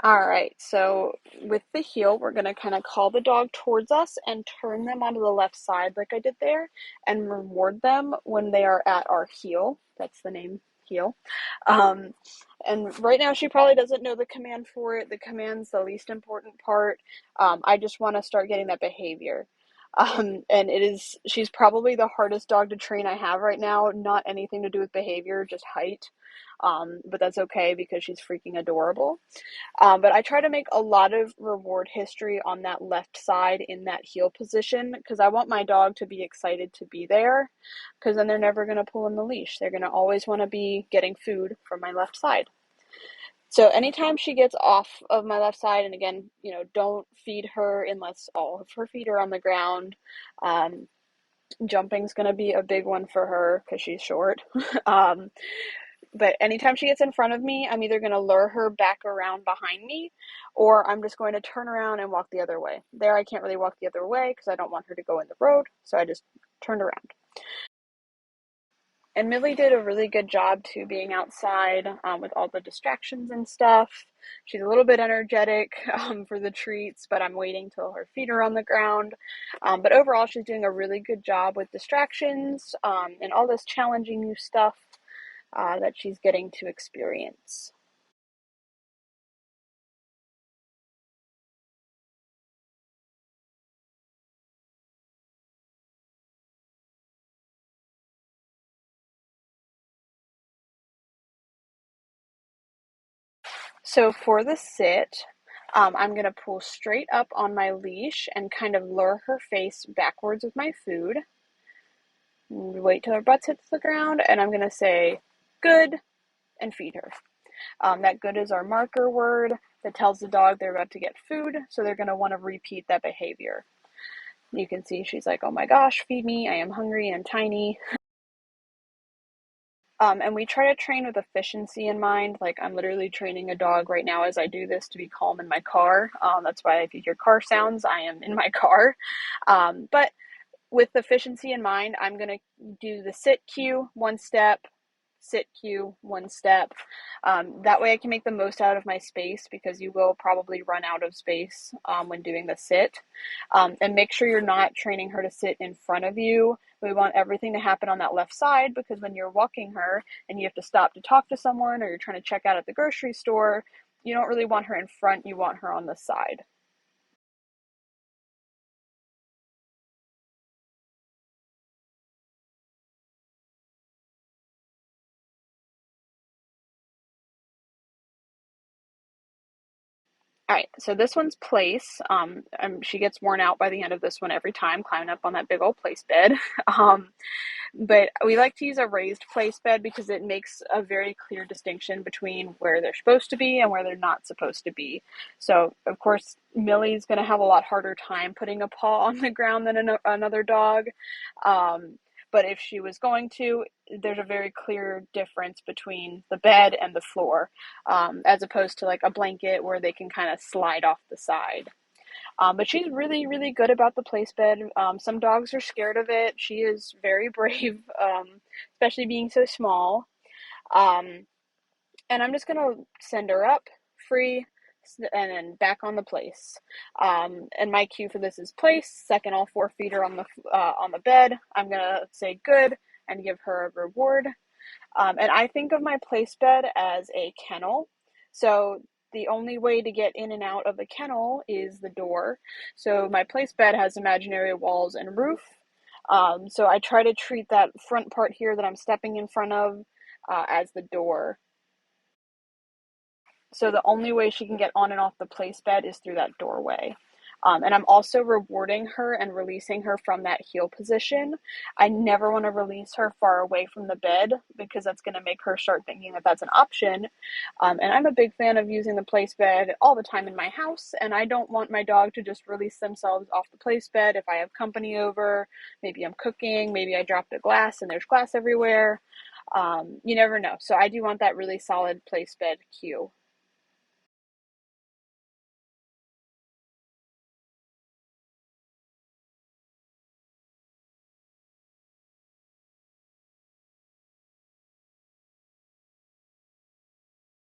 All right, so with the heel, we're going to kind of call the dog towards us and turn them onto the left side like I did there and reward them when they are at our heel. That's the name, heel. Um, and right now she probably doesn't know the command for it. The command's the least important part. I just want to start getting that behavior. And she's probably the hardest dog to train I have right now. Not anything to do with behavior, just height. But that's okay because she's freaking adorable. But I try to make a lot of reward history on that left side in that heel position because I want my dog to be excited to be there because then they're never going to pull in the leash. They're going to always want to be getting food from my left side. So anytime she gets off of my left side, and again, don't feed her unless all of her feet are on the ground. Um, Jumping's going to be a big one for her because she's short. um, but anytime she gets in front of me, I'm either going to lure her back around behind me, or I'm just going to turn around and walk the other way. There, I can't really walk the other way because I don't want her to go in the road, so I just turned around. And Millie did a really good job too, being outside with all the distractions and stuff. She's a little bit energetic for the treats, but I'm waiting till her feet are on the ground. But overall, she's doing a really good job with distractions and all this challenging new stuff that she's getting to experience. So for the sit, I'm going to pull straight up on my leash and kind of lure her face backwards with my food. Wait till her butt hits the ground, and I'm going to say good and feed her. That good is our marker word that tells the dog they're about to get food, so they're going to want to repeat that behavior. You can see she's like, oh my gosh, feed me, I am hungry and tiny. And we try to train with efficiency in mind. Like I'm literally training a dog right now as I do this to be calm in my car. That's why if you hear car sounds, I am in my car. But with efficiency in mind, I'm going to do the sit cue, one step, sit cue, one step. That way I can make the most out of my space because you will probably run out of space when doing the sit. And make sure you're not training her to sit in front of you. We want everything to happen on that left side because when you're walking her and you have to stop to talk to someone or you're trying to check out at the grocery store, you don't really want her in front, you want her on the side. All right, so this one's place. She gets worn out by the end of this one every time, climbing up on that big old place bed. Um, but we like to use a raised place bed because it makes a very clear distinction between where they're supposed to be and where they're not supposed to be. So, of course, Millie's going to have a lot harder time putting a paw on the ground than another dog. Um, but if she was going to, there's a very clear difference between the bed and the floor, as opposed to like a blanket where they can kind of slide off the side. But she's really, really good about the place bed. Some dogs are scared of it. She is very brave, especially being so small. Um, and I'm just gonna send her up free and then back on the place. And my cue for this is place. Second, all 4 feet are on the bed. I'm gonna say good and give her a reward. And I think of my place bed as a kennel. So the only way to get in and out of the kennel is the door. So my place bed has imaginary walls and roof. So I try to treat that front part here that I'm stepping in front of as the door. So the only way she can get on and off the place bed is through that doorway. And I'm also rewarding her and releasing her from that heel position. I never want to release her far away from the bed because that's going to make her start thinking that that's an option. And I'm a big fan of using the place bed all the time in my house. And I don't want my dog to just release themselves off the place bed if I have company over. Maybe I'm cooking, maybe I dropped a glass and there's glass everywhere. You never know. So I do want that really solid place bed cue.